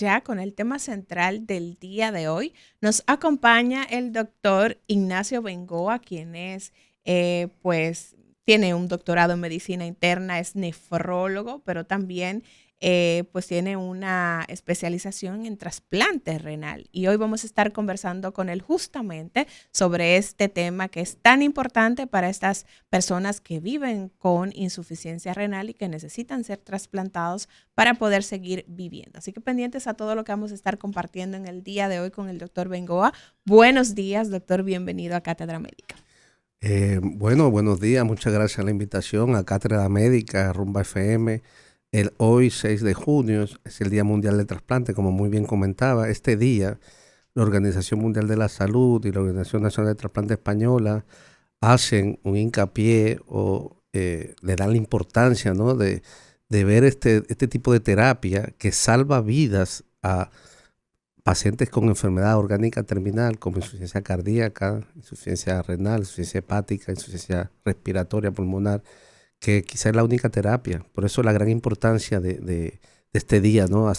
ya con el tema central del día de hoy. Nos acompaña el doctor Ignacio Bengoa, quien es, pues, tiene un doctorado en medicina interna, es nefrólogo, pero también, pues, tiene una especialización en trasplante renal. Y hoy vamos a estar conversando con él justamente sobre este tema que es tan importante para estas personas que viven con insuficiencia renal y que necesitan ser trasplantados para poder seguir viviendo. Así que pendientes a todo lo que vamos a estar compartiendo en el día de hoy con el doctor Bengoa. Buenos días, doctor, bienvenido a Cátedra Médica. Bueno, buenos días, muchas gracias por la invitación a Cátedra Médica, Rumba FM. Hoy, 6 de junio, es el Día Mundial del Trasplante, como muy bien comentaba. Este día, la Organización Mundial de la Salud y la Organización Nacional de Trasplante Española hacen un hincapié o le dan la importancia, ¿no?, de ver este tipo de terapia que salva vidas a pacientes con enfermedad orgánica terminal, como insuficiencia cardíaca, insuficiencia renal, insuficiencia hepática, insuficiencia respiratoria pulmonar, que quizá es la única terapia. Por eso la gran importancia de este día, ¿no?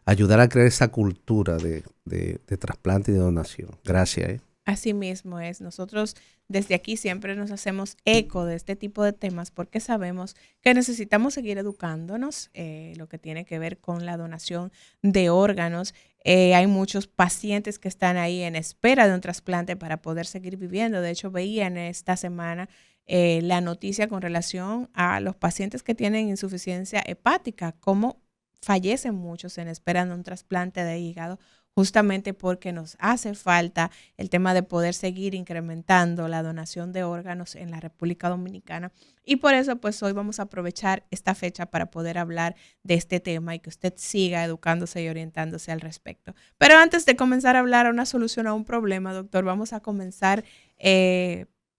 Ayudar a crear esa cultura de trasplante y de donación. Gracias. Así mismo es. Nosotros desde aquí siempre nos hacemos eco de este tipo de temas porque sabemos que necesitamos seguir educándonos, lo que tiene que ver con la donación de órganos. Hay muchos pacientes que están ahí en espera de un trasplante para poder seguir viviendo. De hecho, veía en esta semana la noticia con relación a los pacientes que tienen insuficiencia hepática, cómo fallecen muchos en espera de un trasplante de hígado, justamente porque nos hace falta el tema de poder seguir incrementando la donación de órganos en la República Dominicana. Y por eso, pues hoy vamos a aprovechar esta fecha para poder hablar de este tema y que usted siga educándose y orientándose al respecto. Pero antes de comenzar a hablar a una solución a un problema, doctor, vamos a comenzar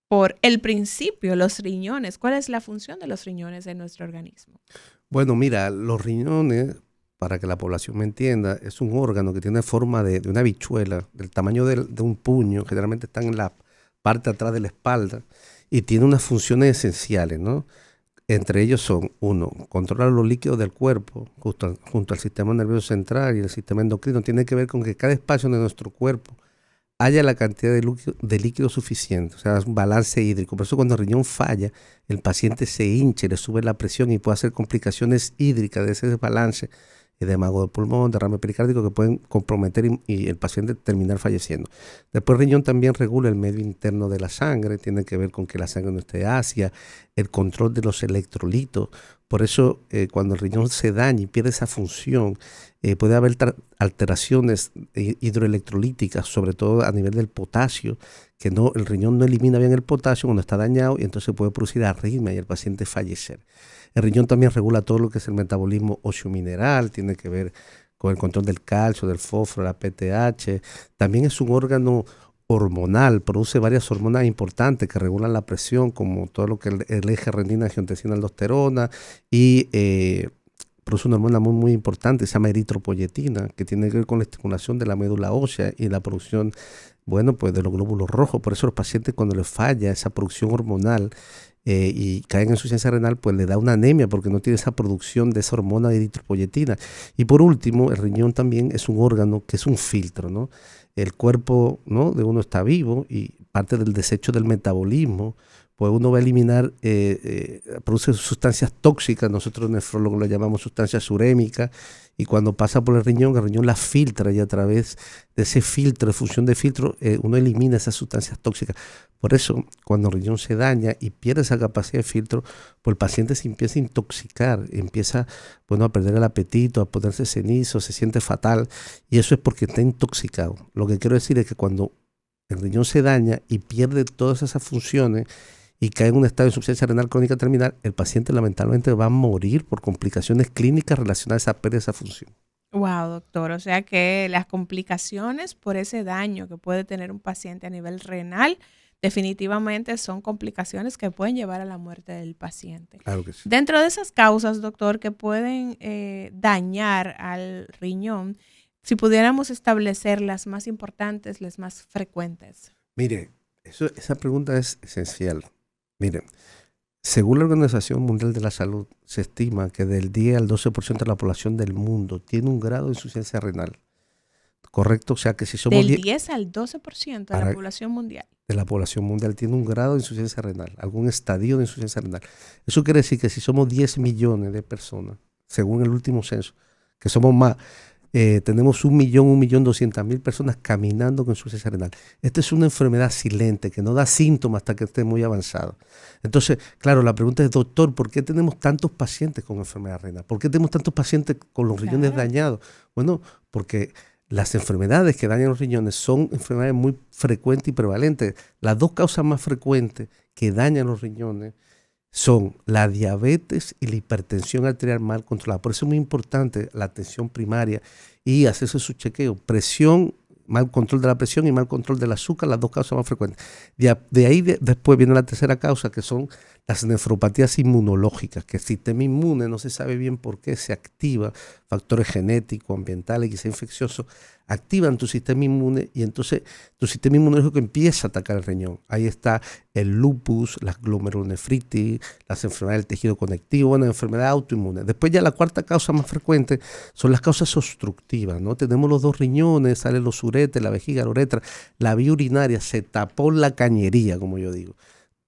por el principio, los riñones. ¿Cuál es la función de los riñones en nuestro organismo? Bueno, mira, los riñones, para que la población me entienda, es un órgano que tiene forma de una habichuela, del tamaño de un puño, generalmente están en la parte de atrás de la espalda, y tiene unas funciones esenciales, ¿no? Entre ellos son, uno, controlar los líquidos del cuerpo, junto al sistema nervioso central y el sistema endocrino. Tiene que ver con que cada espacio de nuestro cuerpo haya la cantidad de líquido suficiente, o sea, es un balance hídrico. Por eso cuando el riñón falla, el paciente se hincha, le sube la presión y puede hacer complicaciones hídricas de ese desbalance, edema de pulmón, derrame pericárdico, que pueden comprometer y el paciente terminar falleciendo. Después el riñón también regula el medio interno de la sangre, tiene que ver con que la sangre no esté ácida, el control de los electrolitos. Por eso cuando el riñón se daña y pierde esa función, puede haber alteraciones hidroelectrolíticas, sobre todo a nivel del potasio, que el riñón no elimina bien el potasio cuando está dañado y entonces puede producir arritmia y el paciente fallecer. El riñón también regula todo lo que es el metabolismo óseo-mineral, tiene que ver con el control del calcio, del fósforo, la PTH. También es un órgano hormonal, produce varias hormonas importantes que regulan la presión, como todo lo que es el eje renina-angiotensina-aldosterona, y produce una hormona muy, muy importante, se llama eritropoyetina, que tiene que ver con la estimulación de la médula ósea y la producción, bueno, pues de los glóbulos rojos. Por eso los pacientes, cuando les falla esa producción hormonal y caen en insuficiencia renal, pues le da una anemia porque no tiene esa producción de esa hormona de eritropoyetina. Y por último, el riñón también es un órgano que es un filtro, ¿no? El cuerpo, ¿no?, de uno está vivo y parte del desecho del metabolismo, pues uno va a eliminar, produce sustancias tóxicas, nosotros nefrólogos lo llamamos sustancias urémicas, y cuando pasa por el riñón las filtra y a través de ese filtro, de función de filtro, uno elimina esas sustancias tóxicas. Por eso, cuando el riñón se daña y pierde esa capacidad de filtro, pues el paciente se empieza a intoxicar, empieza, bueno, a perder el apetito, a ponerse cenizo, se siente fatal, y eso es porque está intoxicado. Lo que quiero decir es que cuando el riñón se daña y pierde todas esas funciones y cae en un estado de insuficiencia renal crónica terminal, el paciente lamentablemente va a morir por complicaciones clínicas relacionadas a esa pérdida de esa función. Wow, doctor. O sea que las complicaciones por ese daño que puede tener un paciente a nivel renal definitivamente son complicaciones que pueden llevar a la muerte del paciente. Claro que sí. Dentro de esas causas, doctor, que pueden dañar al riñón, si pudiéramos establecer las más importantes, las más frecuentes. Mire, esa pregunta es esencial. Miren, Según la Organización Mundial de la Salud, se estima que del 10 al 12% de la población del mundo tiene un grado de insuficiencia renal. ¿Correcto? O sea que si somos Del 10 al 12% de la población mundial. De la población mundial tiene un grado de insuficiencia renal, algún estadio de insuficiencia renal. Eso quiere decir que si somos 10 millones de personas, según el último censo, que somos más, tenemos 1.200.000 personas caminando con insuficiencia renal. Esta es una enfermedad silente que no da síntomas hasta que esté muy avanzada. Entonces, claro, la pregunta es, doctor, ¿por qué tenemos tantos pacientes con enfermedad renal? ¿Por qué tenemos tantos pacientes con los riñones dañados? Bueno, porque las enfermedades que dañan los riñones son enfermedades muy frecuentes y prevalentes. Las dos causas más frecuentes que dañan los riñones son la diabetes y la hipertensión arterial mal controlada. Por eso es muy importante la atención primaria y hacerse su chequeo. Presión, mal control de la presión y mal control del azúcar, las dos causas más frecuentes. De ahí después viene la tercera causa, que son las nefropatías inmunológicas, que el sistema inmune no se sabe bien por qué se activa, factores genéticos, ambientales, quizá infecciosos, activan tu sistema inmune y entonces tu sistema inmunológico empieza a atacar el riñón. Ahí está el lupus, las glomerulonefritis, las enfermedades del tejido conectivo, bueno, enfermedades autoinmunes. Después ya la cuarta causa más frecuente son las causas obstructivas, ¿no? Tenemos los dos riñones, salen los uretes, la vejiga, la uretra, la vía urinaria, se tapó la cañería, como yo digo.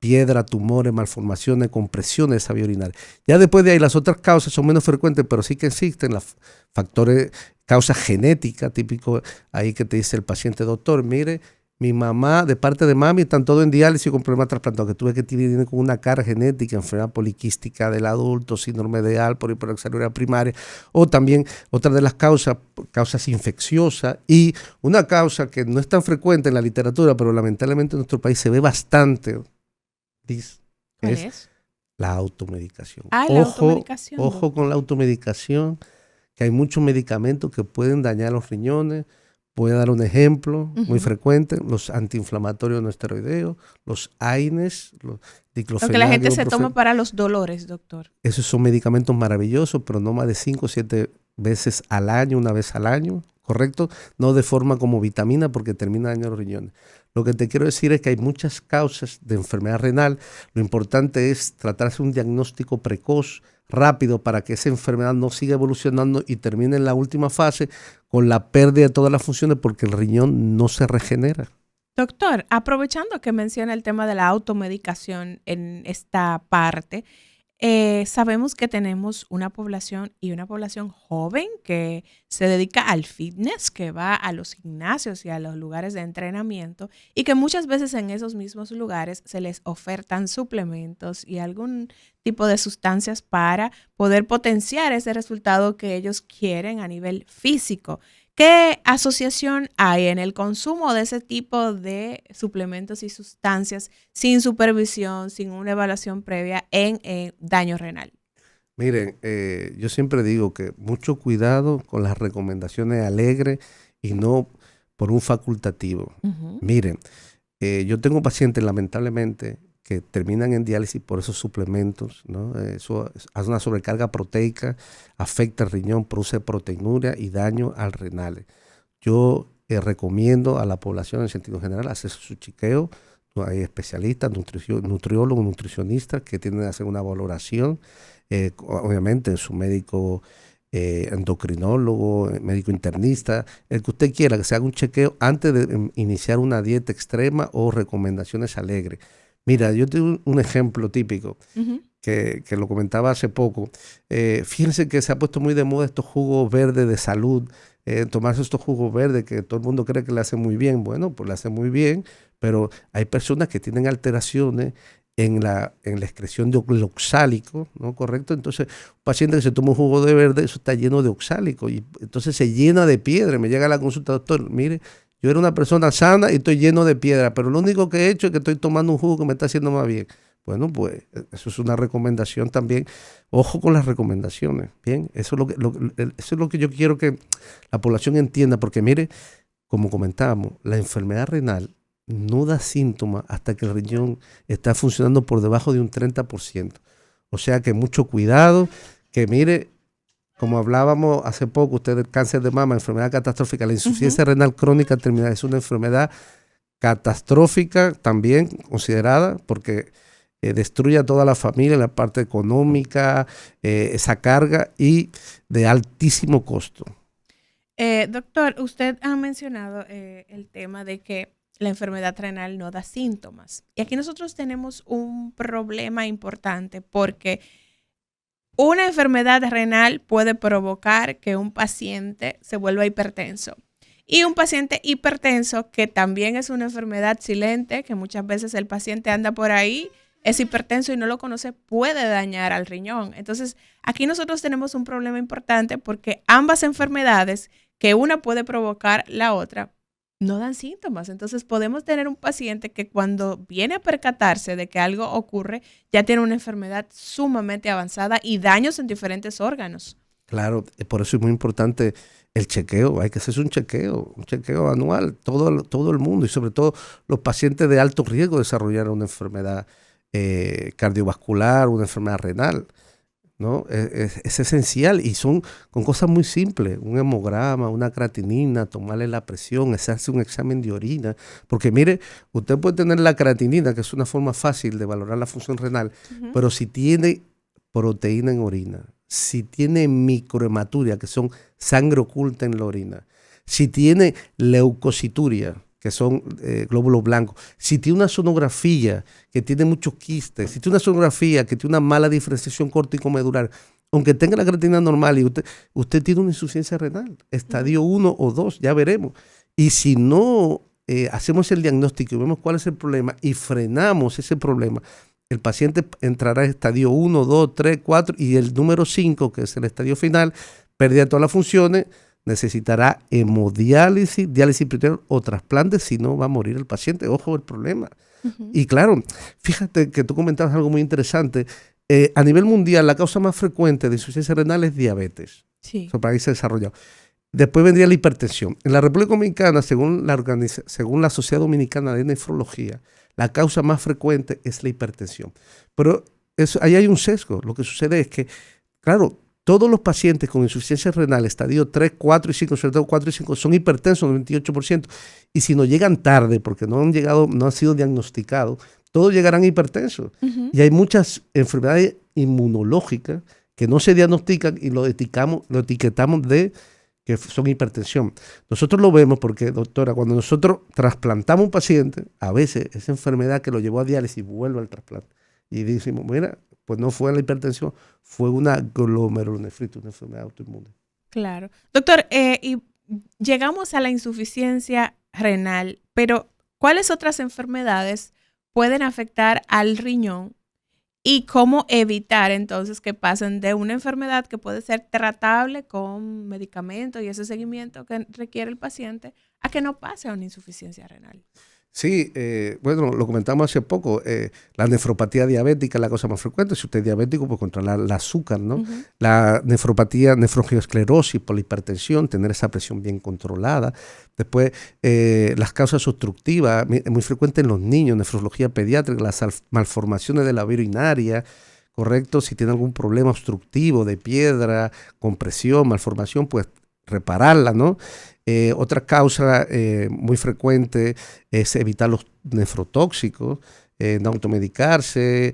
Piedra, tumores, malformaciones, compresiones de esa vía urinaria. Ya después de ahí las otras causas son menos frecuentes, pero sí que existen los factores, causas genéticas, típico ahí que te dice el paciente, doctor, mire, mi mamá, de parte de mami, están todos en diálisis con problemas trasplantados, que tuve que tiene con una carga genética, enfermedad poliquística del adulto, síndrome de Alport, hiperoxaluria primaria, o también otra de las causas infecciosas, y una causa que no es tan frecuente en la literatura, pero lamentablemente en nuestro país se ve bastante, es la automedicación. Ojo con la automedicación, que hay muchos medicamentos que pueden dañar los riñones. Voy a dar un ejemplo muy frecuente, los antiinflamatorios no esteroideos, los AINES, los diclofenac. Lo que la gente se toma para los dolores, doctor. Esos son medicamentos maravillosos, pero no más de 5 o 7 veces al año, una vez al año, ¿correcto? No de forma como vitamina porque termina dañando los riñones. Lo que te quiero decir es que hay muchas causas de enfermedad renal. Lo importante es tratarse un diagnóstico precoz, rápido, para que esa enfermedad no siga evolucionando y termine en la última fase con la pérdida de todas las funciones porque el riñón no se regenera. Doctor, aprovechando que menciona el tema de la automedicación en esta parte, sabemos que tenemos una población joven que se dedica al fitness, que va a los gimnasios y a los lugares de entrenamiento y que muchas veces en esos mismos lugares se les ofertan suplementos y algún tipo de sustancias para poder potenciar ese resultado que ellos quieren a nivel físico. ¿Qué asociación hay en el consumo de ese tipo de suplementos y sustancias sin supervisión, sin una evaluación previa en daño renal? Miren, yo siempre digo que mucho cuidado con las recomendaciones alegres y no por un facultativo. Miren, yo tengo pacientes lamentablemente que terminan en diálisis por esos suplementos, ¿no? Eso hace una sobrecarga proteica, afecta el riñón, produce proteinuria y daño al renal. Yo recomiendo a la población en sentido general hacer su chequeo. Hay especialistas, nutriólogos, nutricionistas que tienen que hacer una valoración, obviamente su médico endocrinólogo, médico internista, el que usted quiera, que se haga un chequeo antes de iniciar una dieta extrema o recomendaciones alegres. Mira, yo tengo un ejemplo típico que lo comentaba hace poco. Fíjense que se ha puesto muy de moda estos jugos verdes de salud, tomarse estos jugos verdes que todo el mundo cree que le hacen muy bien. Bueno, pues le hacen muy bien, pero hay personas que tienen alteraciones en la excreción de oxálico, ¿no? ¿Correcto? Entonces, un paciente que se toma un jugo de verde, eso está lleno de oxálico y entonces se llena de piedra. Me llega a la consulta, doctor, mire, yo era una persona sana y estoy lleno de piedra, pero lo único que he hecho es que estoy tomando un jugo que me está haciendo más bien. Bueno, pues eso es una recomendación también. Ojo con las recomendaciones, ¿bien? Eso es lo que yo quiero que la población entienda, porque mire, como comentábamos, la enfermedad renal no da síntomas hasta que el riñón está funcionando por debajo de un 30%. O sea que mucho cuidado, que mire, como hablábamos hace poco, usted del cáncer de mama, enfermedad catastrófica, la insuficiencia renal crónica terminal es una enfermedad catastrófica también considerada, porque destruye a toda la familia, la parte económica, esa carga y de altísimo costo. Doctor, usted ha mencionado el tema de que la enfermedad renal no da síntomas. Y aquí nosotros tenemos un problema importante porque una enfermedad renal puede provocar que un paciente se vuelva hipertenso. Y un paciente hipertenso, que también es una enfermedad silente, que muchas veces el paciente anda por ahí, es hipertenso y no lo conoce, puede dañar al riñón. Entonces, aquí nosotros tenemos un problema importante porque ambas enfermedades, que una puede provocar la otra, no dan síntomas. Entonces, podemos tener un paciente que cuando viene a percatarse de que algo ocurre, ya tiene una enfermedad sumamente avanzada y daños en diferentes órganos. Claro, por eso es muy importante el chequeo. Hay que hacerse un chequeo anual, todo el mundo y sobre todo los pacientes de alto riesgo de desarrollar una enfermedad cardiovascular, una enfermedad renal, ¿no? Es esencial y son con cosas muy simples, un hemograma, una creatinina, tomarle la presión, hacerse un examen de orina, porque mire, usted puede tener la creatinina, que es una forma fácil de valorar la función renal, pero si tiene proteína en orina, si tiene microhematuria, que son sangre oculta en la orina, si tiene leucocituria, que son glóbulos blancos, si tiene una sonografía que tiene muchos quistes, si tiene una sonografía que tiene una mala diferenciación córtico-medular, aunque tenga la creatinina normal y usted tiene una insuficiencia renal, estadio 1 o 2, ya veremos. Y si no hacemos el diagnóstico y vemos cuál es el problema y frenamos ese problema, el paciente entrará en estadio 1, 2, 3, 4 y el número 5, que es el estadio final, pérdida de todas las funciones, necesitará hemodiálisis, diálisis peritoneal o trasplante, si no va a morir el paciente. Ojo el problema. Y claro, fíjate que tú comentabas algo muy interesante. A nivel mundial, la causa más frecuente de insuficiencia renal es diabetes. Sí. Son países desarrollados. Después vendría la hipertensión. En la República Dominicana, según la Sociedad Dominicana de Nefrología, la causa más frecuente es la hipertensión. Pero ahí hay un sesgo. Lo que sucede es que, claro, todos los pacientes con insuficiencia renal, estadio 3, 4 y 5, sobre todo 4 y 5, son hipertensos, 98%. Y si no llegan tarde, porque no han sido diagnosticados, todos llegarán hipertensos. Y hay muchas enfermedades inmunológicas que no se diagnostican y lo etiquetamos de que son hipertensión. Nosotros lo vemos porque, doctora, cuando nosotros trasplantamos a un paciente, a veces esa enfermedad que lo llevó a diálisis vuelve al trasplante. Y decimos, mira, pues no fue la hipertensión, fue una glomerulonefritis, una enfermedad autoinmune. Claro. Doctor, y llegamos a la insuficiencia renal, pero ¿cuáles otras enfermedades pueden afectar al riñón y cómo evitar entonces que pasen de una enfermedad que puede ser tratable con medicamentos y ese seguimiento que requiere el paciente a que no pase a una insuficiencia renal? Sí, bueno, lo comentamos hace poco, la nefropatía diabética es la cosa más frecuente. Si usted es diabético, pues controlar el azúcar, ¿no? La nefropatía, nefroangiosclerosis por la hipertensión, tener esa presión bien controlada. Después, las causas obstructivas, muy frecuente en los niños, nefrología pediátrica, las malformaciones de la vía urinaria, ¿correcto? Si tiene algún problema obstructivo de piedra, compresión, malformación, pues repararla, ¿no? Otra causa muy frecuente es evitar los nefrotóxicos, no automedicarse,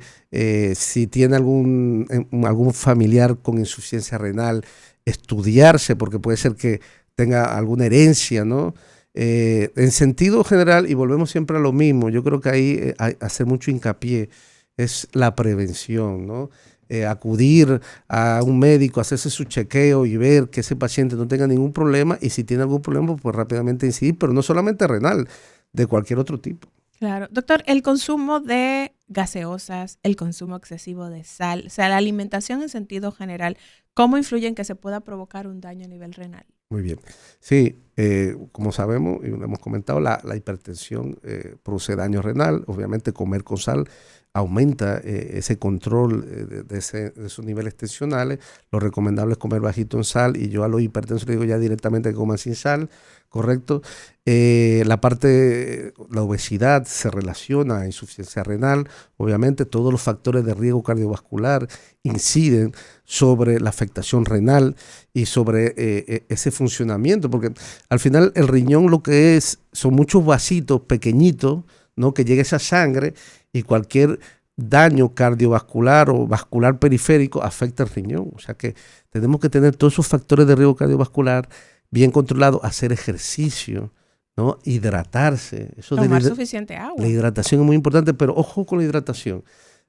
si tiene algún familiar con insuficiencia renal, estudiarse, porque puede ser que tenga alguna herencia, ¿no? En sentido general, y volvemos siempre a lo mismo, yo creo que ahí hacer mucho hincapié es la prevención, ¿no? Acudir a un médico, hacerse su chequeo y ver que ese paciente no tenga ningún problema y si tiene algún problema, pues rápidamente incidir, pero no solamente renal, de cualquier otro tipo. Claro. Doctor, el consumo de gaseosas, el consumo excesivo de sal, o sea, la alimentación en sentido general, ¿cómo influye en que se pueda provocar un daño a nivel renal? Muy bien. Sí, como sabemos y lo hemos comentado, la hipertensión produce daño renal. Obviamente comer con sal aumenta ese control de esos niveles tensionales. Lo recomendable es comer bajito en sal y yo a los hipertensos les digo ya directamente que coman sin sal, ¿correcto? La obesidad se relaciona a insuficiencia renal. Obviamente todos los factores de riesgo cardiovascular inciden sobre la afectación renal y sobre ese funcionamiento, porque al final el riñón lo que son muchos vasitos pequeñitos, ¿no? Que llega esa sangre y cualquier daño cardiovascular o vascular periférico afecta el riñón. O sea que tenemos que tener todos esos factores de riesgo cardiovascular bien controlados, hacer ejercicio, ¿no? Hidratarse. Tomar suficiente agua. La hidratación es muy importante, pero ojo con la hidratación.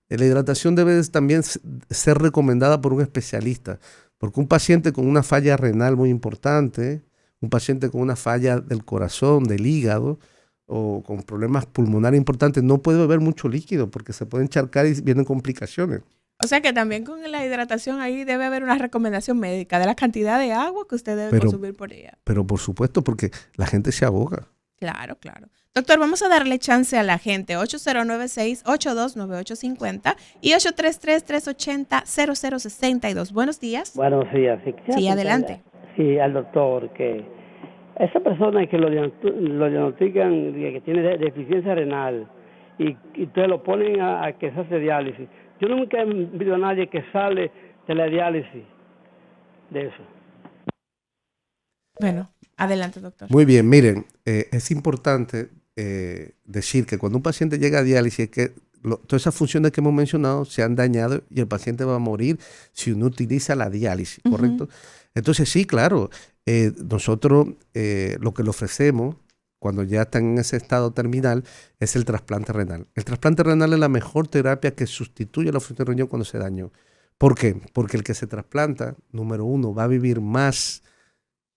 La hidratación debe también ser recomendada por un especialista, porque un paciente con una falla renal muy importante, un paciente con una falla del corazón, del hígado, o con problemas pulmonares importantes, no puede beber mucho líquido porque se puede encharcar y vienen complicaciones. O sea que también con la hidratación ahí debe haber una recomendación médica de la cantidad de agua que usted debe consumir por día. Pero por supuesto, porque la gente se ahoga. Claro, claro. Doctor, vamos a darle chance a la gente. 8096-829850 y 833-380-0062. Buenos días. Buenos días. Sí, adelante. Sí, al doctor, que esa persona que lo diagnostican que tiene deficiencia renal y te lo ponen a que se hace diálisis. Yo nunca he visto a nadie que sale de la diálisis de eso. Bueno, adelante, doctor. Muy bien, miren, es importante decir que cuando un paciente llega a diálisis, que todas esas funciones que hemos mencionado se han dañado y el paciente va a morir si uno utiliza la diálisis, ¿correcto? Entonces sí, claro, nosotros lo que le ofrecemos cuando ya están en ese estado terminal es el trasplante renal. El trasplante renal es la mejor terapia que sustituye la función de riñón cuando se dañó. ¿Por qué? Porque el que se trasplanta, número 1, va a vivir más,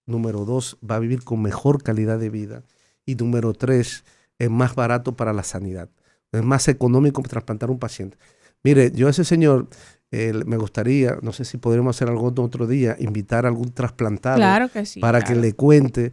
número 2, va a vivir con mejor calidad de vida y número 3, es más barato para la sanidad. Es más económico trasplantar un paciente. Mire, yo a ese señor me gustaría, no sé si podremos hacer algún otro día, invitar a algún trasplantado claro que sí, para que le cuente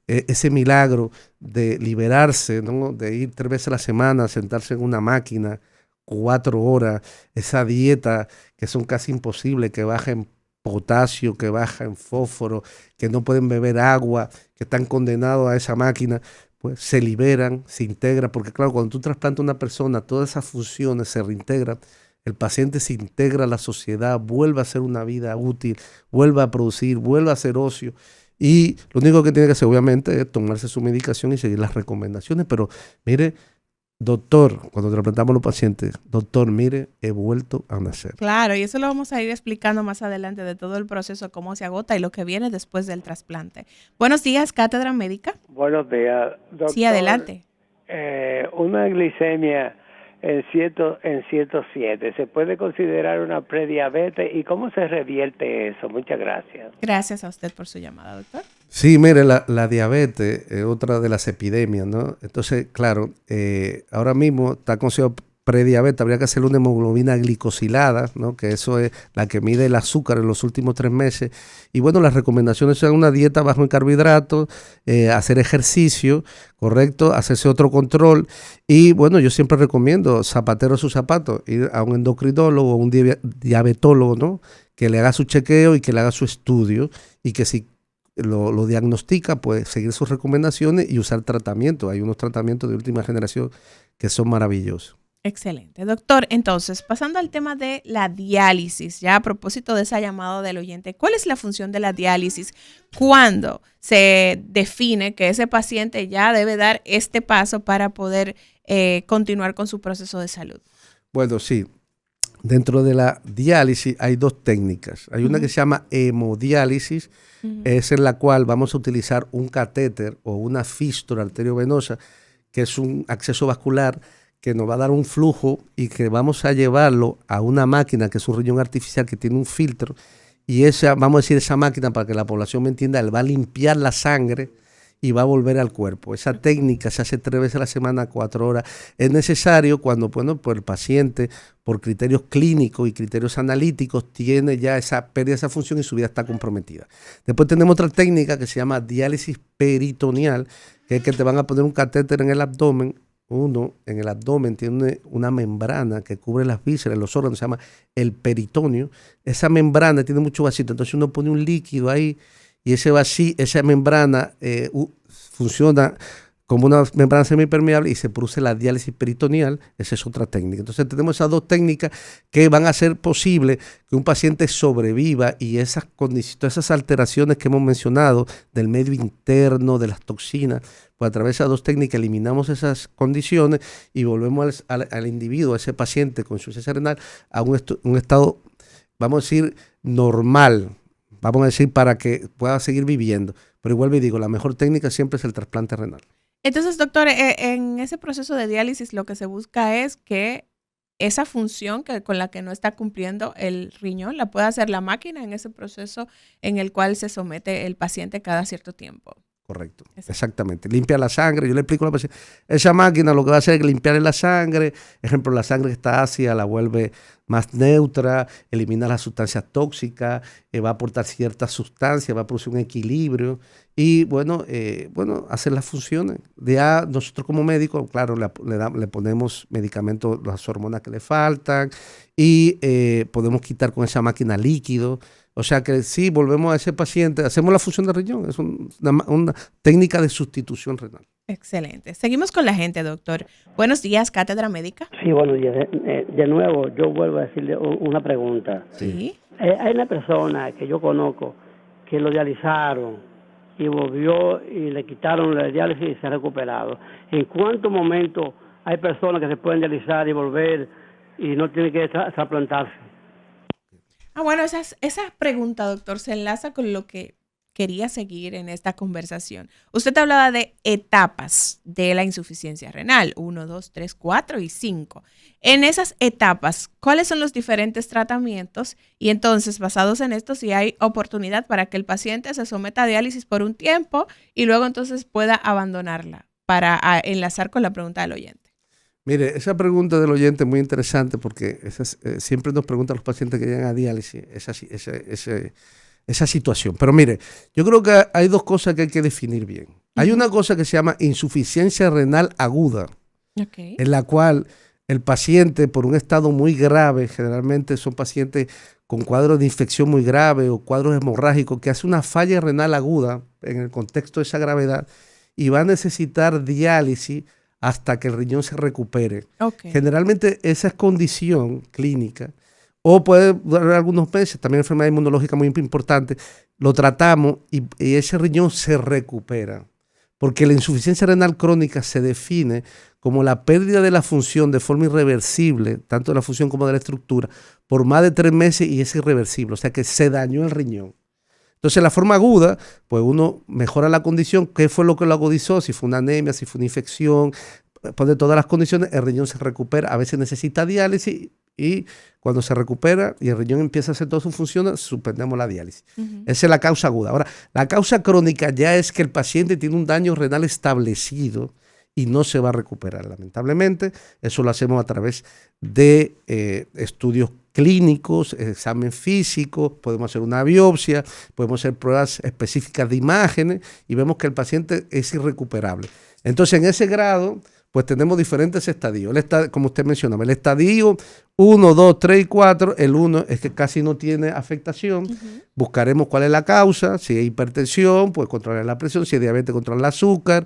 ese milagro de liberarse, ¿no? De ir 3 veces a la semana, sentarse en una máquina 4 horas, esa dieta que son casi imposibles, que baja en potasio, que baja en fósforo, que no pueden beber agua, que están condenados a esa máquina, pues se liberan, se integran, porque claro, cuando tú trasplantas a una persona, todas esas funciones se reintegran, el paciente se integra a la sociedad, vuelve a hacer una vida útil, vuelve a producir, vuelve a hacer ocio. Y lo único que tiene que hacer, obviamente, es tomarse su medicación y seguir las recomendaciones. Pero, mire, doctor, cuando trasplantamos a los pacientes, doctor, mire, he vuelto a nacer. Claro, y eso lo vamos a ir explicando más adelante de todo el proceso, cómo se agota y lo que viene después del trasplante. Buenos días, Cátedra Médica. Buenos días, doctor. Sí, adelante. Una glicemia en 107, ¿se puede considerar una prediabetes? ¿Y cómo se revierte eso? Muchas gracias. Gracias a usted por su llamada, doctor. Sí, mire, la diabetes es otra de las epidemias, ¿no? Entonces, claro, ahora mismo está considerado prediabetes, habría que hacer una hemoglobina glicosilada, ¿no? Que eso es la que mide el azúcar en los últimos 3 meses. Y bueno, las recomendaciones son una dieta baja en carbohidratos, hacer ejercicio, correcto, hacerse otro control. Y bueno, yo siempre recomiendo, zapatero a sus zapatos, ir a un endocrinólogo o un diabetólogo, ¿no? Que le haga su chequeo y que le haga su estudio y que si lo diagnostica, pues seguir sus recomendaciones y usar tratamiento. Hay unos tratamientos de última generación que son maravillosos. Excelente. Doctor, entonces, pasando al tema de la diálisis, ya a propósito de esa llamada del oyente, ¿cuál es la función de la diálisis? ¿Cuándo se define que ese paciente ya debe dar este paso para poder continuar con su proceso de salud? Bueno, sí. Dentro de la diálisis hay 2 técnicas. Hay una que se llama hemodiálisis, es en la cual vamos a utilizar un catéter o una fístula arteriovenosa, que es un acceso vascular que nos va a dar un flujo y que vamos a llevarlo a una máquina que es un riñón artificial que tiene un filtro, y vamos a decir, esa máquina, para que la población me entienda, él va a limpiar la sangre y va a volver al cuerpo. Esa técnica se hace 3 veces a la semana, 4 horas. Es necesario cuando, bueno, pues el paciente, por criterios clínicos y criterios analíticos, tiene ya pérdida de esa función y su vida está comprometida. Después tenemos otra técnica que se llama diálisis peritoneal, que es que te van a poner un catéter en el abdomen. Uno en el abdomen tiene una membrana que cubre las vísceras, los órganos, se llama el peritoneo. Esa membrana tiene mucho vasito, entonces uno pone un líquido ahí y ese vacío, esa membrana funciona como una membrana semipermeable y se produce la diálisis peritoneal. Esa es otra técnica. Entonces tenemos esas dos técnicas que van a hacer posible que un paciente sobreviva y todas esas alteraciones que hemos mencionado del medio interno, de las toxinas, pues a través de esas dos técnicas eliminamos esas condiciones y volvemos al individuo, a ese paciente con insuficiencia renal, a un estado, vamos a decir, normal, vamos a decir, para que pueda seguir viviendo. Pero igual me digo, la mejor técnica siempre es el trasplante renal. Entonces, doctor, en ese proceso de diálisis lo que se busca es que esa función con la que no está cumpliendo el riñón la pueda hacer la máquina en ese proceso en el cual se somete el paciente cada cierto tiempo. Correcto, exactamente. Limpia la sangre. Yo le explico a la paciente, esa máquina lo que va a hacer es limpiarle la sangre. Ejemplo, la sangre que está ácida la vuelve más neutra, elimina las sustancias tóxicas, va a aportar ciertas sustancias, va a producir un equilibrio y bueno, hacer las funciones. Ya nosotros como médicos, claro, le ponemos medicamentos, las hormonas que le faltan y podemos quitar con esa máquina líquido. O sea que sí, volvemos a ese paciente, hacemos la función del riñón, es una técnica de sustitución renal. Excelente. Seguimos con la gente, doctor. Buenos días, Cátedra Médica. Sí, buenos días. De nuevo, yo vuelvo a decirle una pregunta. Sí. Hay una persona que yo conozco que lo dializaron y volvió y le quitaron la diálisis y se ha recuperado. ¿En cuántos momentos hay personas que se pueden dializar y volver y no tienen que trasplantarse? Bueno, esa pregunta, doctor, se enlaza con lo que quería seguir en esta conversación. Usted hablaba de etapas de la insuficiencia renal, 1, 2, 3, 4 y 5. En esas etapas, ¿cuáles son los diferentes tratamientos? Y entonces, basados en esto, si hay oportunidad para que el paciente se someta a diálisis por un tiempo y luego entonces pueda abandonarla, para enlazar con la pregunta del oyente. Mire, esa pregunta del oyente es muy interesante porque siempre nos preguntan los pacientes que llegan a diálisis esa situación. Pero mire, yo creo que hay dos cosas que hay que definir bien. Hay una cosa que se llama insuficiencia renal aguda, en la cual el paciente por un estado muy grave, generalmente son pacientes con cuadros de infección muy grave o cuadros hemorrágicos, que hace una falla renal aguda en el contexto de esa gravedad y va a necesitar diálisis hasta que el riñón se recupere. Generalmente esa condición clínica, o puede durar algunos meses, también enfermedad inmunológica muy importante, lo tratamos y ese riñón se recupera. Porque la insuficiencia renal crónica se define como la pérdida de la función de forma irreversible, tanto de la función como de la estructura, por más de 3 meses y es irreversible, o sea que se dañó el riñón. Entonces, la forma aguda, pues uno mejora la condición. ¿Qué fue lo que lo agudizó? Si fue una anemia, si fue una infección, pues de todas las condiciones, el riñón se recupera. A veces necesita diálisis y cuando se recupera y el riñón empieza a hacer todas sus funciones, suspendemos la diálisis. Esa es la causa aguda. Ahora, la causa crónica ya es que el paciente tiene un daño renal establecido y no se va a recuperar, lamentablemente. Eso lo hacemos a través de estudios clínicos, examen físico, podemos hacer una biopsia, podemos hacer pruebas específicas de imágenes y vemos que el paciente es irrecuperable. Entonces, en ese grado, pues tenemos diferentes estadios. Como usted mencionaba, el estadio 1, 2, 3 y 4, el 1 es que casi no tiene afectación. Buscaremos cuál es la causa, si es hipertensión, pues controlar la presión, si es diabetes, controlar el azúcar,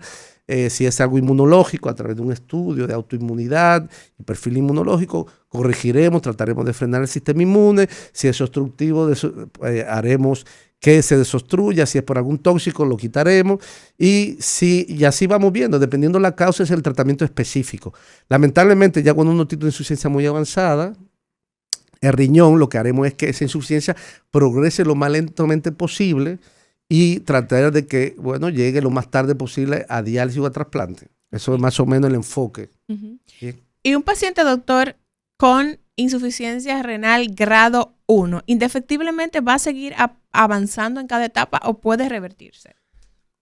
si es algo inmunológico, a través de un estudio de autoinmunidad y perfil inmunológico, corregiremos, trataremos de frenar el sistema inmune. Si es obstructivo, haremos que se desobstruya. Si es por algún tóxico, lo quitaremos. Y así vamos viendo, dependiendo de la causa, es el tratamiento específico. Lamentablemente, ya cuando uno tiene una insuficiencia muy avanzada, el riñón, lo que haremos es que esa insuficiencia progrese lo más lentamente posible y tratar de que, llegue lo más tarde posible a diálisis o a trasplante. Eso es más o menos el enfoque. Y un paciente, doctor, con insuficiencia renal grado 1, ¿indefectiblemente va a seguir avanzando en cada etapa o puede revertirse?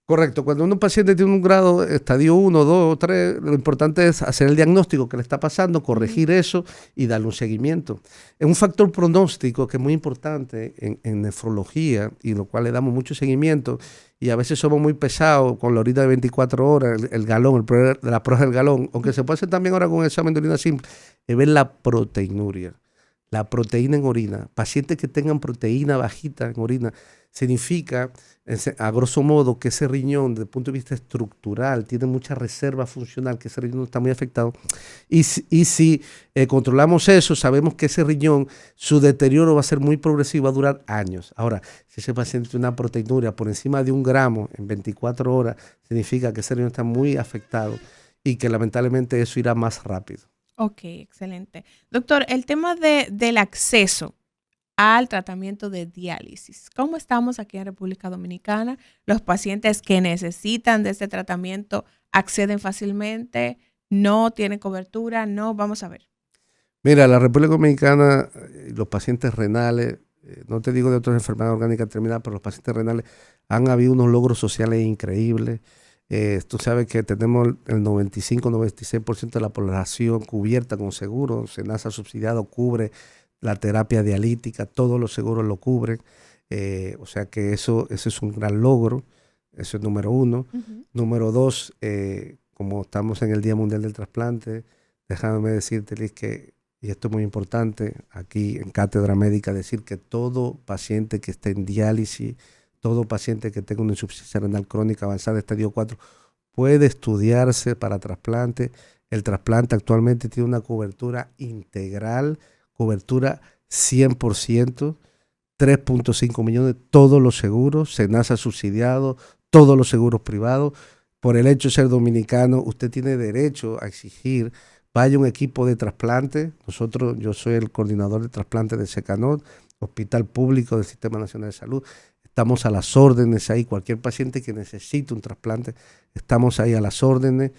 Correcto. Cuando un paciente tiene un grado, estadio 1, 2 o 3, lo importante es hacer el diagnóstico que le está pasando, corregir eso y darle un seguimiento. Es un factor pronóstico que es muy importante en nefrología y lo cual le damos mucho seguimiento y a veces somos muy pesados con la orina de 24 horas, el galón, la prueba del galón, aunque se puede hacer también ahora con el examen de orina simple, es ver la proteinuria. la proteína en orina. Pacientes que tengan proteína bajita en orina, significa, a grosso modo, que ese riñón, desde el punto de vista estructural, tiene mucha reserva funcional, que ese riñón está muy afectado. Y si controlamos eso, sabemos que ese riñón, su deterioro va a ser muy progresivo, va a durar años. Ahora, si ese paciente tiene una proteinuria por encima de 1 gramo en 24 horas, significa que ese riñón está muy afectado y que lamentablemente eso irá más rápido. Ok, excelente. Doctor, el tema del acceso al tratamiento de diálisis. ¿Cómo estamos aquí en República Dominicana? ¿Los pacientes que necesitan de este tratamiento acceden fácilmente? ¿No tienen cobertura? No, vamos a ver. Mira, la República Dominicana, los pacientes renales, no te digo de otras enfermedades orgánicas terminales, pero los pacientes renales han habido unos logros sociales increíbles. Tú sabes que tenemos el 95-96% de la población cubierta con seguro. SENASA subsidiado cubre la terapia dialítica, todos los seguros lo cubren. O sea que eso es un gran logro. Eso es número 1. Uh-huh. Número 2, como estamos en el Día Mundial del Trasplante, déjame decirte, Liz, que, y esto es muy importante, aquí en Cátedra Médica, decir que todo paciente que esté en diálisis, todo paciente que tenga una insuficiencia renal crónica avanzada estadio 4 puede estudiarse para trasplante. El trasplante actualmente tiene una cobertura integral, cobertura 100%, 3.5 millones, todos los seguros, SENASA subsidiado, todos los seguros privados. Por el hecho de ser dominicano, usted tiene derecho a exigir, vaya un equipo de trasplante. Yo soy el coordinador de trasplante de SECANOT, Hospital Público del Sistema Nacional de Salud. Estamos a las órdenes ahí, cualquier paciente que necesite un trasplante, estamos ahí a las órdenes.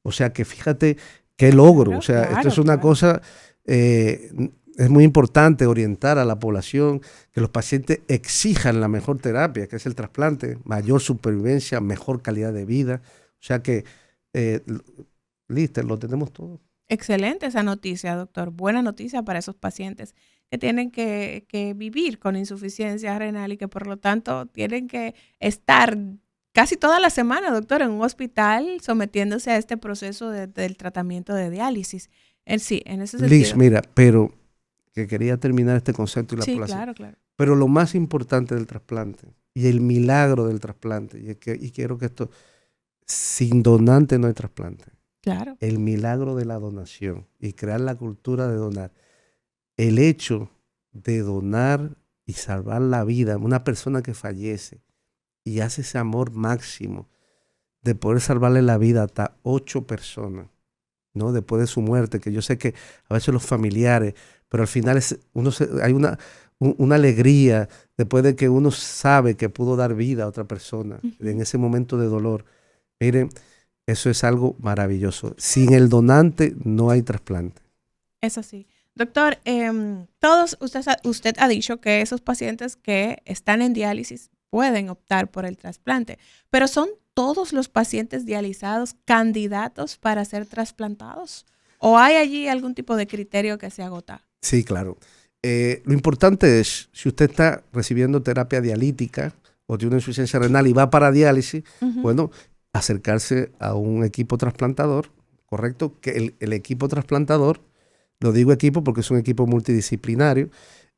O sea que fíjate qué logro. Claro, o sea, esto es una cosa, es muy importante orientar a la población que los pacientes exijan la mejor terapia, que es el trasplante, mayor supervivencia, mejor calidad de vida. O sea que, listo, lo tenemos todo. Excelente esa noticia, doctor. Buena noticia para esos pacientes que tienen que vivir con insuficiencia renal y que por lo tanto tienen que estar casi toda la semana, doctor, en un hospital sometiéndose a este proceso del tratamiento de diálisis. Sí, en ese sentido. Liz, mira, pero que quería terminar este concepto y la población. Claro, claro. Pero lo más importante del trasplante y el milagro del trasplante, y quiero que esto, sin donante no hay trasplante. Claro. El milagro de la donación y crear la cultura de donar. El hecho de donar y salvar la vida de una persona que fallece y hace ese amor máximo de poder salvarle la vida hasta 8 personas, ¿no? Después de su muerte, que yo sé que a veces los familiares, pero al final hay una alegría después de que uno sabe que pudo dar vida a otra persona en ese momento de dolor. Miren, eso es algo maravilloso. Sin el donante no hay trasplante. Es así. Doctor, usted ha dicho que esos pacientes que están en diálisis pueden optar por el trasplante, pero ¿son todos los pacientes dializados candidatos para ser trasplantados? ¿O hay allí algún tipo de criterio que se agota? Sí, claro. Lo importante es, si usted está recibiendo terapia dialítica o tiene una insuficiencia renal y va para diálisis, bueno, acercarse a un equipo trasplantador, ¿correcto? Que el equipo trasplantador, lo digo equipo porque es un equipo multidisciplinario,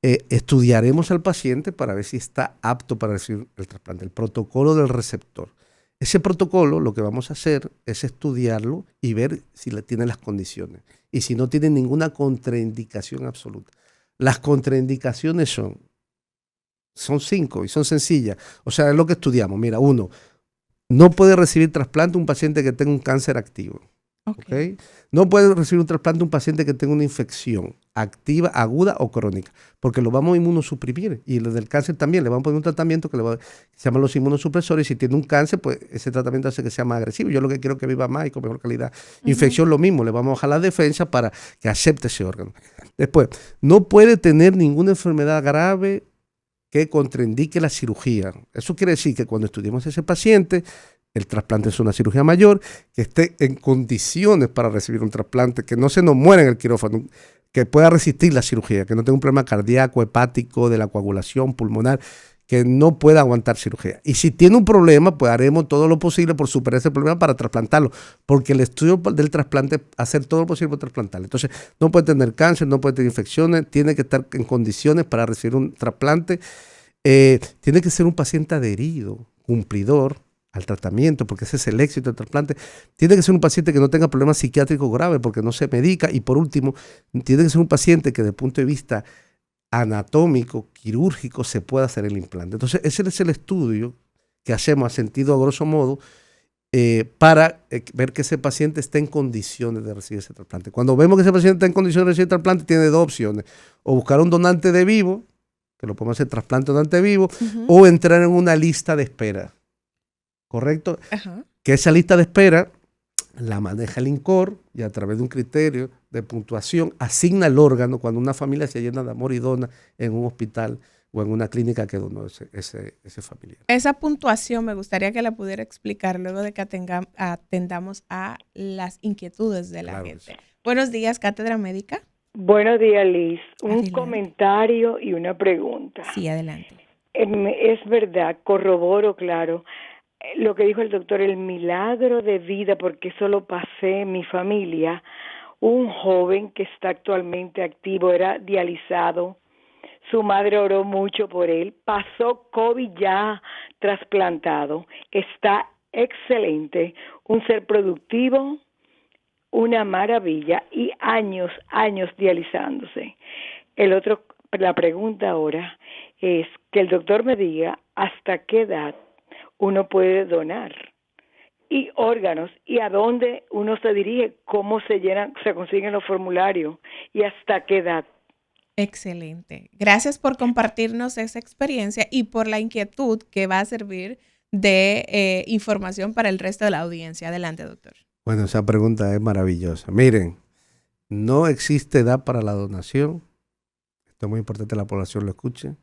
estudiaremos al paciente para ver si está apto para recibir el trasplante, el protocolo del receptor. Ese protocolo lo que vamos a hacer es estudiarlo y ver si tiene las condiciones y si no tiene ninguna contraindicación absoluta. Las contraindicaciones son 5 y son sencillas. O sea, es lo que estudiamos. Mira, 1, no puede recibir trasplante un paciente que tenga un cáncer activo. Okay. No puede recibir un trasplante un paciente que tenga una infección activa, aguda o crónica, porque lo vamos a inmunosuprimir. Y lo del cáncer también, le vamos a poner un tratamiento que se llama los inmunosupresores. Y si tiene un cáncer, pues ese tratamiento hace que sea más agresivo. Yo lo que quiero es que viva más y con mejor calidad. Infección, lo mismo, le vamos a bajar la defensa para que acepte ese órgano. Después, no puede tener ninguna enfermedad grave que contraindique la cirugía. Eso quiere decir que cuando estudiemos a ese paciente, el trasplante es una cirugía mayor, que esté en condiciones para recibir un trasplante, que no se nos muera en el quirófano, que pueda resistir la cirugía, que no tenga un problema cardíaco, hepático, de la coagulación, pulmonar, que no pueda aguantar cirugía. Y si tiene un problema, pues haremos todo lo posible por superar ese problema para trasplantarlo, porque el estudio del trasplante, hacer todo lo posible por trasplantarlo. Entonces, no puede tener cáncer, no puede tener infecciones, tiene que estar en condiciones para recibir un trasplante. Tiene que ser un paciente adherido, cumplidor al tratamiento, porque ese es el éxito del trasplante. Tiene que ser un paciente que no tenga problemas psiquiátricos graves, porque no se medica. Y por último, tiene que ser un paciente que desde el punto de vista anatómico, quirúrgico, se pueda hacer el implante. Entonces, ese es el estudio que hacemos a sentido a grosso modo para ver que ese paciente esté en condiciones de recibir ese trasplante. Cuando vemos que ese paciente está en condiciones de recibir el trasplante, tiene dos opciones: o buscar un donante de vivo, que lo podemos hacer trasplante donante vivo, o entrar en una lista de espera. ¿Correcto? Que esa lista de espera la maneja el INCOR y a través de un criterio de puntuación asigna el órgano cuando una familia se llena de amor y dona en un hospital o en una clínica que donó ese familiar. Esa puntuación me gustaría que la pudiera explicar luego de que atendamos a las inquietudes de la gente. Sí. Buenos días, Cátedra Médica. Buenos días, Liz. Adelante. Un comentario y una pregunta. Sí, adelante. Es verdad, corroboro, claro, lo que dijo el doctor, el milagro de vida, porque eso lo pasé en mi familia. Un joven que está actualmente activo, era dializado, su madre oró mucho por él, pasó COVID ya trasplantado, está excelente, un ser productivo, una maravilla, y años dializándose. La pregunta ahora es que el doctor me diga hasta qué edad uno puede donar y órganos y a dónde uno se dirige, cómo se consiguen los formularios y hasta qué edad. Excelente. Gracias por compartirnos esa experiencia y por la inquietud que va a servir de información para el resto de la audiencia. Adelante, doctor. Bueno, esa pregunta es maravillosa. Miren, no existe edad para la donación. Esto es muy importante que la población lo escuche.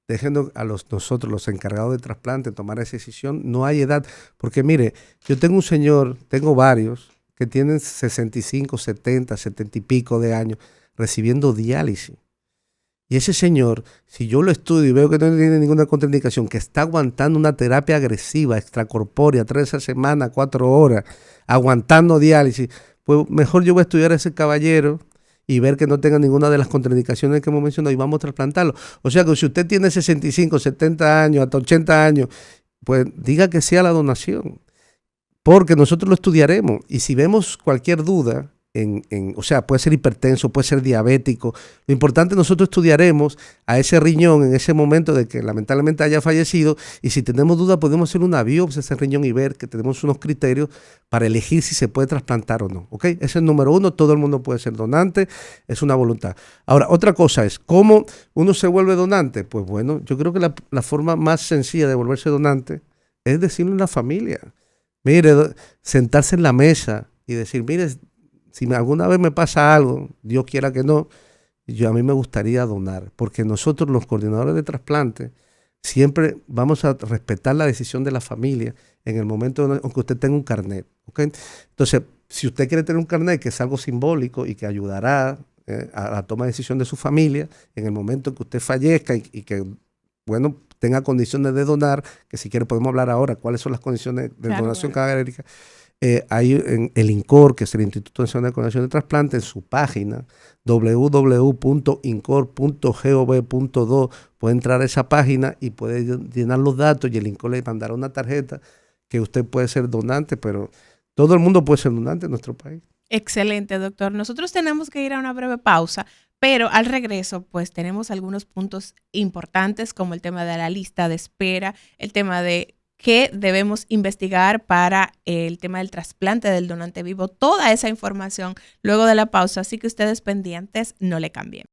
Déjenos a nosotros, los encargados de trasplante, tomar esa decisión. No hay edad, porque mire, yo tengo varios que tienen 65, 70, 70 y pico de años recibiendo diálisis. Y ese señor, si yo lo estudio y veo que no tiene ninguna contraindicación, que está aguantando una terapia agresiva, extracorpórea, 3 semanas, 4 horas, aguantando diálisis, pues mejor yo voy a estudiar a ese caballero y ver que no tenga ninguna de las contraindicaciones que hemos mencionado y vamos a trasplantarlo. O sea que si usted tiene 65, 70 años, hasta 80 años, pues diga que sea la donación, porque nosotros lo estudiaremos. Y si vemos cualquier duda, o sea, puede ser hipertenso, puede ser diabético, lo importante nosotros estudiaremos a ese riñón en ese momento de que lamentablemente haya fallecido, y si tenemos duda podemos hacer una biopsia a ese riñón y ver que tenemos unos criterios para elegir si se puede trasplantar o no, ¿ok? Ese es el número uno, todo el mundo puede ser donante, es una voluntad. Ahora, otra cosa es, ¿cómo uno se vuelve donante? Pues bueno, yo creo que la forma más sencilla de volverse donante es decirle a la familia, mire, sentarse en la mesa y decir, mire, si alguna vez me pasa algo, Dios quiera que no, a mí me gustaría donar, porque nosotros los coordinadores de trasplante siempre vamos a respetar la decisión de la familia en el momento en que usted tenga un carnet, ¿ok? Entonces, si usted quiere tener un carnet que es algo simbólico y que ayudará a la toma de decisión de su familia en el momento en que usted fallezca y que, bueno, tenga condiciones de donar, que si quiere podemos hablar ahora cuáles son las condiciones de donación cadavérica. Hay en el INCOR, que es el Instituto Nacional de Coordinación de Trasplante, en su página www.incor.gov.do puede entrar a esa página y puede llenar los datos y el INCOR le mandará una tarjeta que usted puede ser donante, pero todo el mundo puede ser donante en nuestro país. Excelente, doctor. Nosotros tenemos que ir a una breve pausa, pero al regreso pues tenemos algunos puntos importantes como el tema de la lista de espera, el tema de qué debemos investigar para el tema del trasplante del donante vivo, toda esa información luego de la pausa, así que ustedes pendientes, no le cambien.